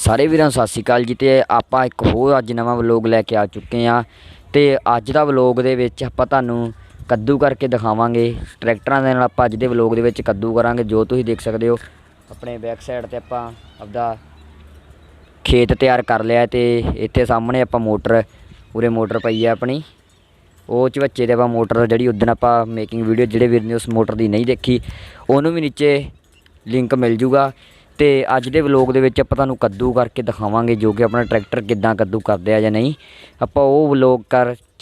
ਸਾਰੇ ਵੀਰਾਂ ਨੂੰ ਸਤਿ ਸ਼੍ਰੀ ਅਕਾਲ ਜੀ। ਤੇ ਆਪਾਂ ਇੱਕ ਹੋਰ ਅੱਜ ਨਵਾਂ ਵਲੋਗ ਲੈ ਕੇ ਆ ਚੁੱਕੇ ਹਾਂ। ਤੇ ਅੱਜ ਦਾ ਵਲੋਗ ਦੇ ਵਿੱਚ ਆਪਾਂ ਤੁਹਾਨੂੰ ਕੱਦੂ ਕਰਕੇ ਦਿਖਾਵਾਂਗੇ। ਟਰੈਕਟਰਾਂ ਦੇ ਨਾਲ ਆਪਾਂ ਅੱਜ ਦੇ ਵਲੋਗ ਦੇ ਵਿੱਚ ਕੱਦੂ ਕਰਾਂਗੇ। ਜੋ ਤੁਸੀਂ ਦੇਖ ਸਕਦੇ ਹੋ ਆਪਣੇ ਬੈਕ ਸਾਈਡ ਤੇ ਆਪਾਂ ਆਪਦਾ ਖੇਤ ਤਿਆਰ ਕਰ ਲਿਆ। ਤੇ ਇੱਥੇ ਸਾਹਮਣੇ ਆਪਾਂ ਮੋਟਰ ਉਰੇ ਮੋਟਰ ਪਈ ਹੈ ਆਪਣੀ, ਉਹ ਝਵੱਚੇ 'ਤੇ ਆਪਾਂ ਮੋਟਰ ਜਿਹੜੀ ਉਦਣ ਆਪਾਂ ਮੇਕਿੰਗ ਵੀਡੀਓ ਜਿਹੜੇ ਵੀਰ ਨੇ ਉਸ ਮੋਟਰ ਦੀ ਨਹੀਂ ਦੇਖੀ ਉਹਨੂੰ ਵੀ ਨੀਚੇ ਲਿੰਕ ਮਿਲ ਜੂਗਾ। ਤੇ ਅੱਜ ਦੇ ਵਲੋਗ ਦੇ ਵਿੱਚ ਆਪਾਂ ਤੁਹਾਨੂੰ ਕੱਦੂ ਕਰਕੇ ਦਿਖਾਵਾਂਗੇ, ਜੋ ਕਿ ਆਪਣਾ ਟਰੈਕਟਰ ਕਿੱਦਾਂ ਕੱਦੂ ਕਰਦੇ ਆ ਜਾਂ ਨਹੀਂ। ਆਪਾਂ ਉਹ ਵਲੋਗ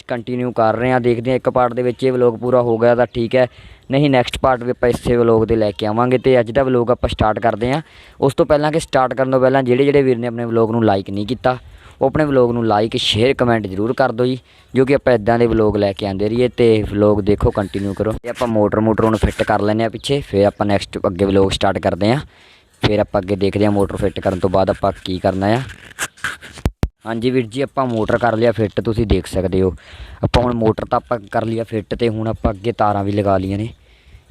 ਕੰਟੀਨਿਊ ਕਰ ਰਹੇ ਹਾਂ। ਦੇਖਦੇ ਹਾਂ ਇੱਕ ਪਾਰਟ ਦੇ ਵਿੱਚ ਇਹ ਵਲੋਗ ਪੂਰਾ ਹੋ ਗਿਆ ਤਾਂ ਠੀਕ ਹੈ, ਨਹੀਂ ਨੈਕਸਟ ਪਾਰਟ ਵੀ ਆਪਾਂ ਇਸੇ ਵਲੋਗ ਦੇ ਲੈ ਕੇ ਆਵਾਂਗੇ। ਤੇ ਅੱਜ ਦਾ ਵਲੋਗ ਆਪਾਂ ਸਟਾਰਟ ਕਰਦੇ ਹਾਂ। ਉਸ ਤੋਂ ਪਹਿਲਾਂ ਕਿ ਸਟਾਰਟ ਕਰਨ ਤੋਂ ਪਹਿਲਾਂ ਜਿਹੜੇ ਵੀਰ ਨੇ ਆਪਣੇ ਵਲੋਗ ਨੂੰ ਲਾਈਕ ਨਹੀਂ ਕੀਤਾ ਉਹ ਆਪਣੇ ਵਲੋਗ ਨੂੰ ਲਾਈਕ ਸ਼ੇਅਰ ਕਮੈਂਟ ਜ਼ਰੂਰ ਕਰ ਦਿਓ ਜੀ, ਜੋ ਕਿ ਆਪਾਂ ਇੱਦਾਂ ਦੇ ਵਲੋਗ ਲੈ ਕੇ ਆਉਂਦੇ ਰਹੀਏ। ਤੇ ਵਲੋਗ ਦੇਖੋ ਕੰਟੀਨਿਊ ਕਰੋ। ਤੇ ਆਪਾਂ ਮੋਟਰ ਨੂੰ ਫਿੱਟ ਕਰ ਲੈਂਦੇ ਹਾਂ ਪਿੱਛੇ, ਫਿਰ ਆਪਾਂ ਨੈਕਸਟ ਅੱਗੇ ਵਲੋਗ ਸਟਾਰਟ ਕਰਦੇ ਹਾਂ। ਫਿਰ ਆਪਾਂ ਅੱਗੇ ਦੇਖਦੇ ਹਾਂ ਮੋਟਰ ਫਿੱਟ ਕਰਨ ਤੋਂ ਬਾਅਦ ਆਪਾਂ ਕੀ ਕਰਨਾ ਆ। ਹਾਂਜੀ ਵੀਰ ਜੀ, ਆਪਾਂ ਮੋਟਰ ਕਰ ਲਿਆ ਫਿੱਟ, ਤੁਸੀਂ ਦੇਖ ਸਕਦੇ ਹੋ। ਆਪਾਂ ਹੁਣ ਮੋਟਰ ਤਾਂ ਆਪਾਂ ਕਰ ਲਿਆ ਫਿੱਟ, ਤੇ ਹੁਣ ਆਪਾਂ ਅੱਗੇ ਤਾਰਾਂ ਵੀ ਲਗਾ ਲਈਆਂ ਨੇ।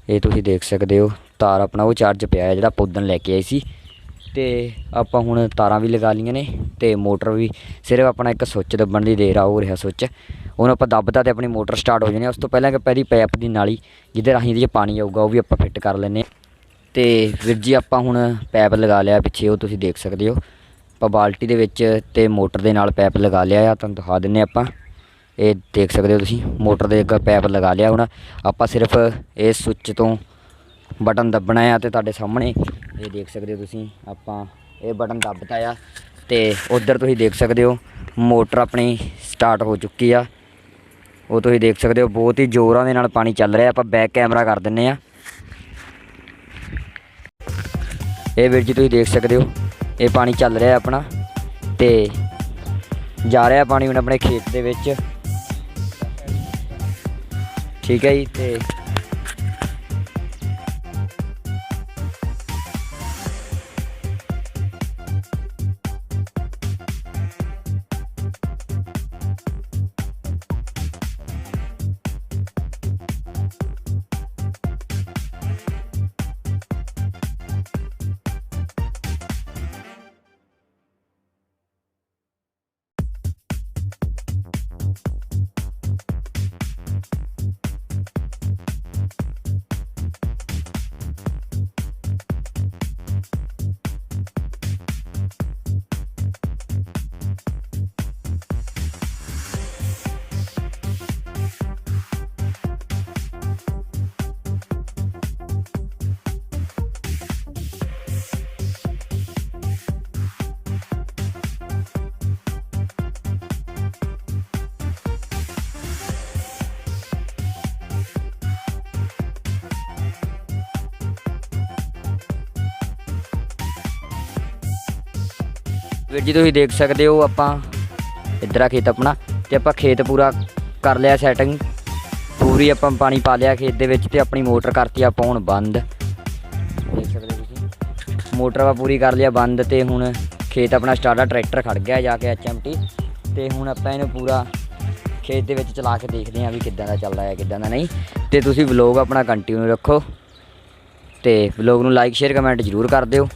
ਇਹ ਤੁਸੀਂ ਦੇਖ ਸਕਦੇ ਹੋ ਤਾਰ ਆਪਣਾ ਉਹ ਚਾਰਜ ਪਿਆ ਹੈ ਜਿਹੜਾ ਆਪਾਂ ਉਦਣ ਲੈ ਕੇ ਆਏ ਸੀ। ਤੇ ਆਪਾਂ ਹੁਣ ਤਾਰਾਂ ਵੀ ਲਗਾ ਲਈਆਂ ਨੇ ਤੇ ਮੋਟਰ ਵੀ ਸਿਰਫ ਆਪਣਾ ਇੱਕ ਸੁੱਚ ਦੱਬਣ ਦੀ ਦੇਰ ਆ, ਉਹ ਰਿਹਾ ਸੁੱਚ। ਹੁਣ ਆਪਾਂ ਦੱਬਦਾ ਤੇ ਆਪਣੀ ਮੋਟਰ ਸਟਾਰਟ ਹੋ ਜਾਣੀ। ਉਸ ਤੋਂ ਪਹਿਲਾਂ ਕਿ ਪਹਿਲੀ ਪੈਪ ਦੀ ਨਾਲੀ ਜਿਹਦੇ ਰਾਹੀਂ ਇਹਦੇ 'ਚ ਪਾਣੀ ਆਊਗਾ ਉਹ ਵੀ ਆਪਾਂ ਫਿੱਟ ਕਰ ਲੈਂਦੇ ਹਾਂ। ਤੇ ਵੀਰ ਜੀ ਆਪਾਂ ਹੁਣ ਪੈਪ ਲਗਾ ਲਿਆ ਪਿੱਛੇ, ਉਹ ਤੁਸੀਂ ਦੇਖ ਸਕਦੇ ਹੋ। ਆਪਾਂ ਬਾਲਟੀ ਦੇ ਵਿੱਚ ਤੇ ਮੋਟਰ ਦੇ ਨਾਲ ਪੈਪ ਲਗਾ ਲਿਆ ਆ, ਤੁਹਾਨੂੰ ਦਿਖਾ ਦਿੰਦੇ ਆਪਾਂ। ਇਹ ਦੇਖ ਸਕਦੇ ਹੋ ਤੁਸੀਂ ਮੋਟਰ ਦੇ ਅੱਗੇ ਪੈਪ ਲਗਾ ਲਿਆ। ਹੁਣ ਆਪਾਂ ਸਿਰਫ ਇਸ ਸੁੱਚ ਤੋਂ ਬਟਨ ਦੱਬਣਾ ਆ ਤੇ ਤੁਹਾਡੇ ਸਾਹਮਣੇ ਇਹ ਦੇਖ ਸਕਦੇ ਹੋ ਤੁਸੀਂ, ਆਪਾਂ ਇਹ ਬਟਨ ਦੱਬਤਾ ਆ ਤੇ ਉੱਧਰ ਤੁਸੀਂ ਦੇਖ ਸਕਦੇ ਹੋ ਮੋਟਰ ਆਪਣੀ ਸਟਾਰਟ ਹੋ ਚੁੱਕੀ ਆ। ਉਹ ਤੁਸੀਂ ਦੇਖ ਸਕਦੇ ਹੋ ਬਹੁਤ ਹੀ ਜ਼ੋਰਾਂ ਦੇ ਨਾਲ ਪਾਣੀ ਚੱਲ ਰਿਹਾ। ਆਪਾਂ ਬੈਕ ਕੈਮਰਾ ਕਰ ਦਿੰਦੇ ਹਾਂ। ਇਹ ਵੀਰ ਜੀ ਤੁਸੀਂ ਦੇਖ ਸਕਦੇ ਹੋ ਇਹ ਪਾਣੀ ਚੱਲ ਰਿਹਾ ਆਪਣਾ ਤੇ ਜਾ ਰਿਹਾ ਪਾਣੀ ਹੁਣ ਆਪਣੇ ਖੇਤ ਦੇ ਵਿੱਚ, ਠੀਕ ਹੈ ਜੀ। ਤੇ ਵੀਰ ਜੀ ਤੁਸੀਂ ਦੇਖ ਸਕਦੇ ਹੋ ਆਪਾਂ ਇੱਧਰ ਆ ਖੇਤ ਆਪਣਾ, ਤੇ ਆਪਾਂ ਖੇਤ ਪੂਰਾ ਕਰ ਲਿਆ ਸੈਟਿੰਗ ਪੂਰੀ। ਆਪਾਂ ਪਾਣੀ ਪਾ ਲਿਆ ਖੇਤ ਦੇ ਵਿੱਚ ਤੇ ਆਪਣੀ ਮੋਟਰ ਕਰਤੀ ਆਪਾਂ ਹੁਣ ਬੰਦ, ਦੇਖ ਸਕਦੇ ਹੋ ਤੁਸੀਂ। ਮੋਟਰ ਆਪਾਂ ਪੂਰੀ ਕਰ ਲਿਆ ਬੰਦ ਤੇ ਹੁਣ ਖੇਤ ਆਪਣਾ ਸਟਾਰਟ ਆ। ਟਰੈਕਟਰ ਖੜ ਗਿਆ ਜਾ ਕੇ HMT ਤੇ ਹੁਣ ਆਪਾਂ ਇਹਨੂੰ ਪੂਰਾ ਖੇਤ ਦੇ ਵਿੱਚ ਚਲਾ ਕੇ ਦੇਖਦੇ ਹਾਂ ਵੀ ਕਿੱਦਾਂ ਦਾ ਚੱਲਦਾ ਹੈ ਕਿੱਦਾਂ ਦਾ ਨਹੀਂ। ਤੇ ਤੁਸੀਂ ਵਲੋਗ ਆਪਣਾ ਕੰਟੀਨਿਊ ਰੱਖੋ ਤੇ ਵਲੋਗ ਨੂੰ ਲਾਈਕ ਸ਼ੇਅਰ ਕਮੈਂਟ ਜ਼ਰੂਰ ਕਰ ਦਿਓ।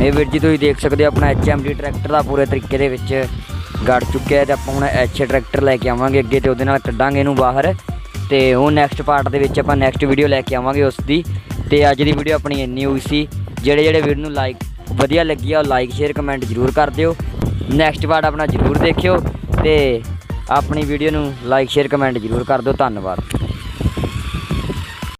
ਇਹ ਵੀਰ ਜੀ ਤੁਸੀਂ ਦੇਖ ਸਕਦੇ ਹੋ ਆਪਣਾ HMD ਟਰੈਕਟਰ ਦਾ ਪੂਰੇ ਤਰੀਕੇ ਦੇ ਵਿੱਚ ਗੜ ਚੁੱਕਿਆ ਤੇ ਆਪਾਂ ਹੁਣ H ਟਰੈਕਟਰ ਲੈ ਕੇ ਆਵਾਂਗੇ ਅੱਗੇ ਤੇ ਉਹਦੇ ਨਾਲ ਕੱਢਾਂਗੇ ਇਹਨੂੰ ਬਾਹਰ। ਤੇ ਉਹ ਨੈਕਸਟ ਪਾਰਟ ਦੇ ਵਿੱਚ ਆਪਾਂ ਨੈਕਸਟ ਵੀਡੀਓ ਲੈ ਕੇ ਆਵਾਂਗੇ ਉਸ ਦੀ। ਤੇ ਅੱਜ ਦੀ ਵੀਡੀਓ ਆਪਣੀ ਇੰਨੀ ਹੋਈ ਸੀ। ਜਿਹੜੇ ਵੀਡੀਓ ਨੂੰ ਲਾਈਕ ਵਧੀਆ ਲੱਗੀ ਆ ਉਹ ਲਾਈਕ ਸ਼ੇਅਰ ਕਮੈਂਟ ਜ਼ਰੂਰ ਕਰ ਦਿਓ। ਨੈਕਸਟ ਪਾਰਟ ਆਪਣਾ ਜ਼ਰੂਰ ਦੇਖਿਓ ਤੇ ਆਪਣੀ ਵੀਡੀਓ ਨੂੰ ਲਾਈਕ ਸ਼ੇਅਰ ਕਮੈਂਟ ਜ਼ਰੂਰ ਕਰ ਦਿਓ। ਧੰਨਵਾਦ।